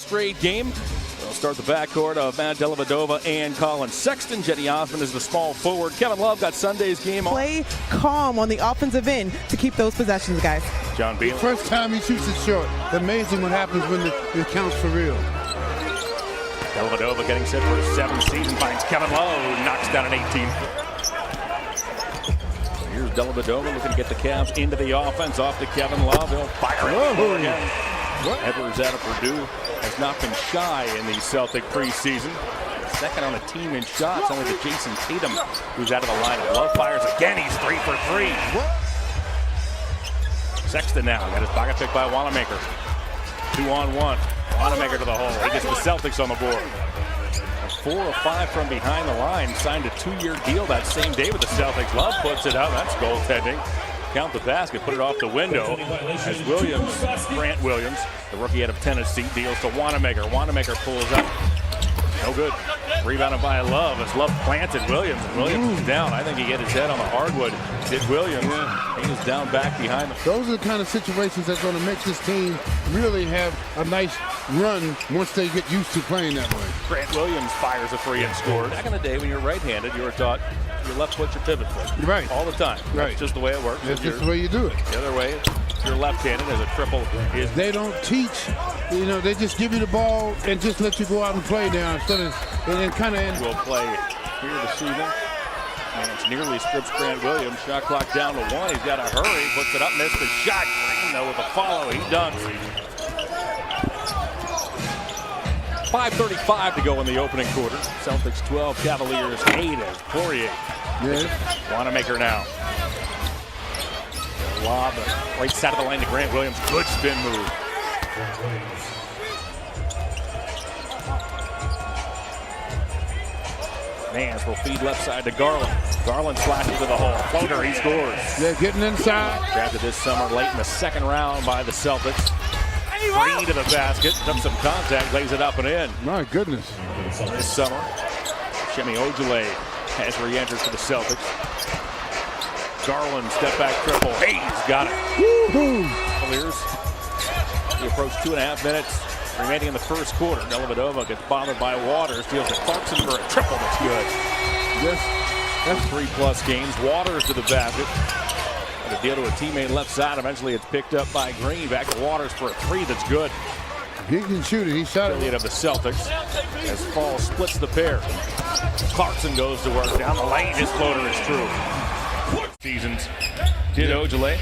straight game. They'll start the backcourt of Matt Dellavedova and Colin Sexton. Jetty Osmond is the small forward. Kevin Love got Sunday's game. Play calm on the offensive end to keep those possessions, guys. John Beal. First time he shoots it short. Amazing what happens when it counts for real. Dellavedova getting set for his 7th season. Finds Kevin Love, knocks down an 18-foot. Here's Dellavedova looking to get the Cavs into the offense. Off to Kevin Love. He'll fire it again. Edwards out of Purdue has not been shy in the Celtic preseason. Second on the team in shots, only to Jason Tatum, who's out of the lineup. Love fires again. He's 3 for 3. Sexton now got his pocket picked by Wanamaker. 2-on-1. Wanamaker to the hole. He gets the Celtics on the board. 4 of 5 from behind the line. Signed a 2-year deal that same day with the Celtics. Love puts it out. That's goaltending. Count the basket, put it off the window as Grant Williams, the rookie out of Tennessee, deals to Wanamaker. Wanamaker pulls up. No good. Rebounded by Love as Love planted Williams. And Williams is down. I think he hit his head on the hardwood. Did Williams. He is down back behind the... Those are the kind of situations that's going to make this team really have a nice run once they get used to playing that way. Grant Williams fires a 3 and scores. Back in the day when you were right-handed, you were taught your left foot's your pivot foot. Right. All the time. Right. That's just the way it works. That's just the way you do it. The other way, if you're left-handed, as a triple is... They don't teach, they just give you the ball and just let you go out and play now instead of, and then kind of... Will play here this evening. And it's nearly strips Grant Williams. Shot clock down to 1. He's got to hurry. Puts it up, missed the shot. Green, though, with a follow. He dunks. 5:35 to go in the opening quarter. Celtics 12, Cavaliers 8 as Poirier. Yes. Wanamaker now. Lob right side of the lane to Grant Williams. Good spin move. Mans will feed left side to Garland. Garland slashes to the hole. Floater, he scores. They're getting inside. Drafted this summer late in the 2nd round by the Celtics. Free to the basket. Took some contact, lays it up and in. My goodness. This summer, Shemi Ojale has re-entered for the Celtics. Garland, step back triple. Hey, he's got it. Cavaliers. He approached 2.5 minutes remaining in the first quarter. Dellavedova gets bothered by Waters. Deals to Clarkson for a triple. That's good. Yes. That's 3+ games. Waters to the basket. And a deal to a teammate left side. Eventually it's picked up by Green. Back to Waters for a 3 that's good. He can shoot it. He shot it. Lead of the Celtics as Fall splits the pair. Clarkson goes to work down the lane. His floater is true. Seasons. Did Ojale.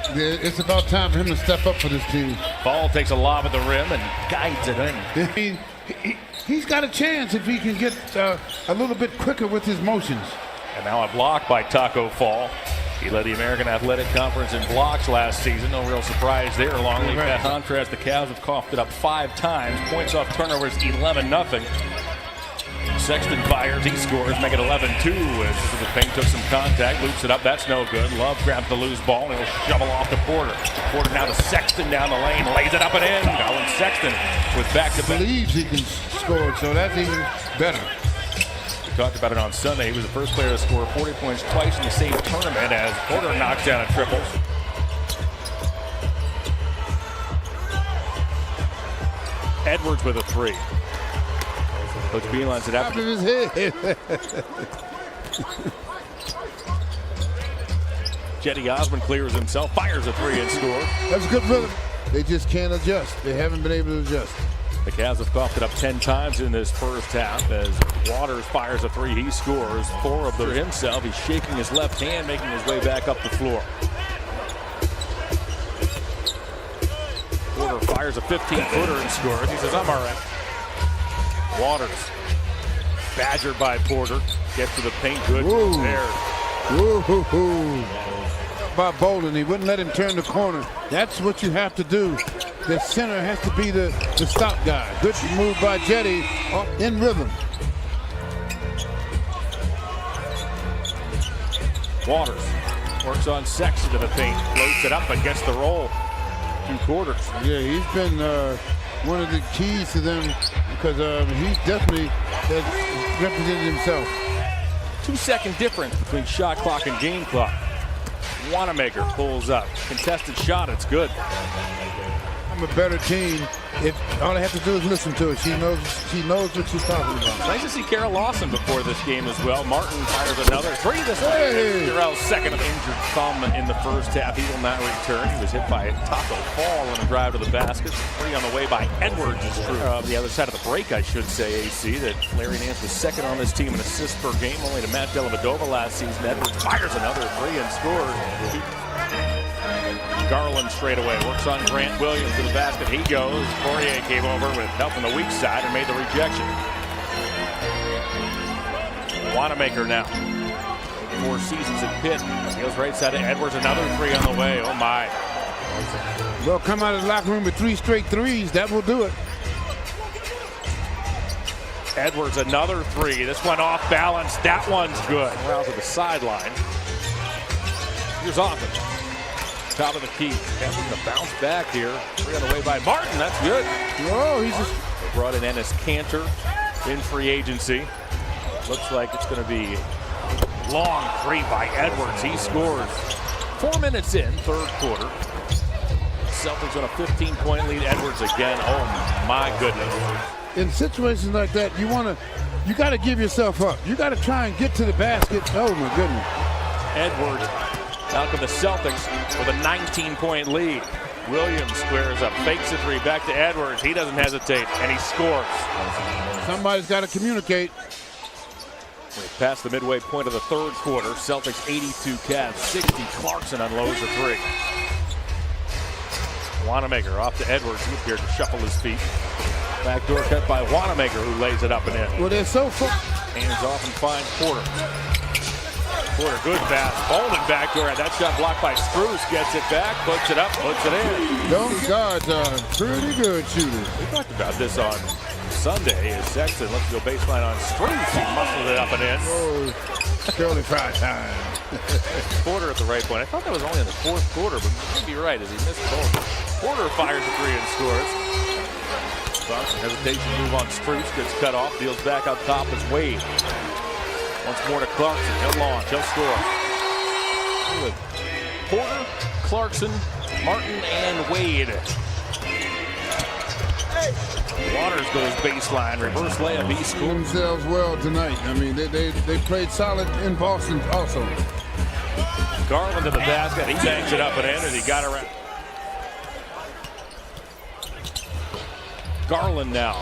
It's about time for him to step up for this team. Ball takes a lob at the rim and guides it in. He's got a chance if he can get a little bit quicker with his motions. And now a block by Taco Fall. He led the American Athletic Conference in blocks last season. No real surprise there. Long lead by contrast, the Cavs have coughed it up 5 times. Points off turnovers 11-0. Sexton fires, he scores, make it 11-2 as the paint took some contact, loops it up, that's no good. Love grabs the loose ball and he'll shovel off to Porter. Porter now to Sexton down the lane, lays it up and in. Colin Sexton with back-to-back. Believes he can score, so that's even better. We talked about it on Sunday. He was the first player to score 40 points twice in the same tournament as Porter knocks down a triple. Edwards with a 3. Coach Beal lines it up. His head. Jetty Osmond clears himself, fires a 3 and scores. That's a good rhythm. They just can't adjust. They haven't been able to adjust. The Cavs have coughed it up 10 times in this first half as Waters fires a 3. He scores 4 of them himself. He's shaking his left hand, making his way back up the floor. Porter fires a 15-footer and scores. He says, I'm all right. Waters, badgered by Porter, gets to the paint, good there. By Bolden, he wouldn't let him turn the corner. That's what you have to do. The center has to be the stop guy. Good move by Jetty in rhythm. Waters works on Sexton to the paint, floats it up and gets the roll. 2 quarters. Yeah, he's been one of the keys to them because he's definitely has represented himself. 2-second difference between shot clock and game clock. Wanamaker pulls up. Contested shot, it's good. I'm a better team. All I have to do is listen to her. She knows what she's talking about. Nice to see Kara Lawson before this game as well. Martin fires another three this time. Jarrell's second injured thumb in the first half. He will not return. He was hit by a Taco Fall on a drive to the basket. Three on the way by Edwards. The other side of the break, I should say, AC, that Larry Nance was second on this team in assists per game, only to Matt Dellavedova last season. Edwards fires another three and scores. Garland straight away, works on Grant Williams to the basket. He goes. Poirier came over with help on the weak side and made the rejection. Wanamaker now. 4 seasons at Pitt. He goes right side to Edwards. Another three on the way. Oh my. Well, come out of the locker room with 3 straight threes. That will do it. Edwards another three. This one off balance. That one's good. Out to the sideline. Here's Offense. Top of the key. Edwards going to bounce back here. Three on the way by Martin. That's good. Whoa, he's just... They brought in Ennis Cantor in free agency. Looks like it's going to be long three by Edwards. He scores. 4 minutes in, third quarter. Celtics on a 15-point lead. Edwards again. Oh my goodness. In situations like that, you got to give yourself up. You got to try and get to the basket. Oh my goodness. Edwards. Out to the Celtics with a 19-point lead. Williams squares up, fakes a three, back to Edwards. He doesn't hesitate, and he scores. Somebody's got to communicate. We're past the midway point of the third quarter. Celtics 82, Cavs 60. Clarkson unloads the three. Wanamaker off to Edwards. He appeared to shuffle his feet. Backdoor cut by Wanamaker, who lays it up and in. Well, they're so far. Hands off and finds Porter. Porter, good pass. Bolden backdoor. That shot blocked by Spruce. Gets it back, puts it up, puts it in. Those guards are pretty good shooters. We talked about this on Sunday as Sexton lets go baseline on Spruce. He muscled it up and in. Oh, Curly fry time. Porter at the right point. I thought that was only in the fourth quarter, but you may be right as he missed both. Porter fires a three and scores. Johnson hesitation move on Spruce. Gets cut off. Deals back up top as Wade. Once more to Clarkson. He'll launch. He'll score. With Porter, Clarkson, Martin, and Wade. Waters goes baseline. Reverse layup. He scores. Themselves well tonight. I mean, they played solid in Boston also. Garland to the basket. He bangs it up and in as he got around. Garland now.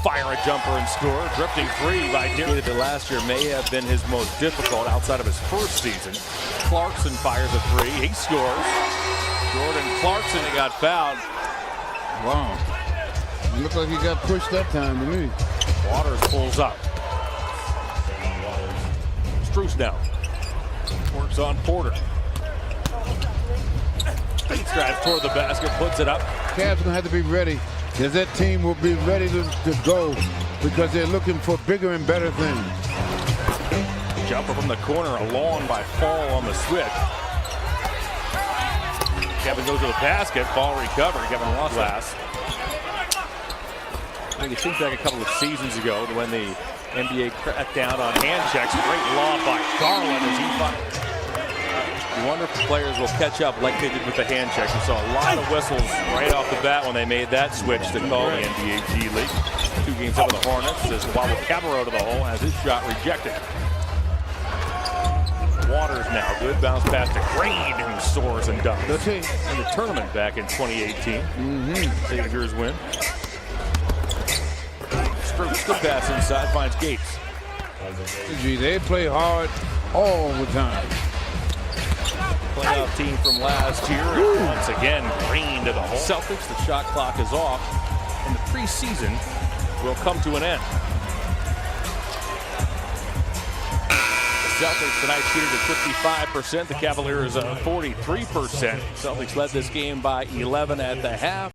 Fire a jumper and score. Drifting three by Terry. The last year may have been his most difficult outside of his first season. Clarkson fires a three. He scores. Jordan Clarkson, he got fouled. Wow. It looked like he got pushed that time to me. Waters pulls up. Strus now. Works on Porter. He drives toward the basket, puts it up. Cavs going to have to be ready. Because that team will be ready to go because they're looking for bigger and better things. Jumper from the corner, along by Fall on the switch. Kevin goes to the basket, Fall recovered. Kevin lost last. When you think back a couple of seasons ago when the NBA cracked down on hand checks, great lob by Garland as he fired. You wonder if the players will catch up like they did with the hand check. We saw a lot of whistles right off the bat when they made that switch to call the NBA G League. 2 games over the Hornets as Wobble Cabarro to the hole has his shot rejected. Waters now, good bounce pass to Green, who soars and dunks. In the tournament back in 2018. Saviors win. Strokes the pass inside, finds Gates. Gee, they play hard all the time. Playoff team from last year. Once again, Green to the hole. Celtics, the shot clock is off, and the preseason will come to an end. The Celtics tonight shooting at 55%. The Cavaliers 43%. Celtics led this game by 11 at the half.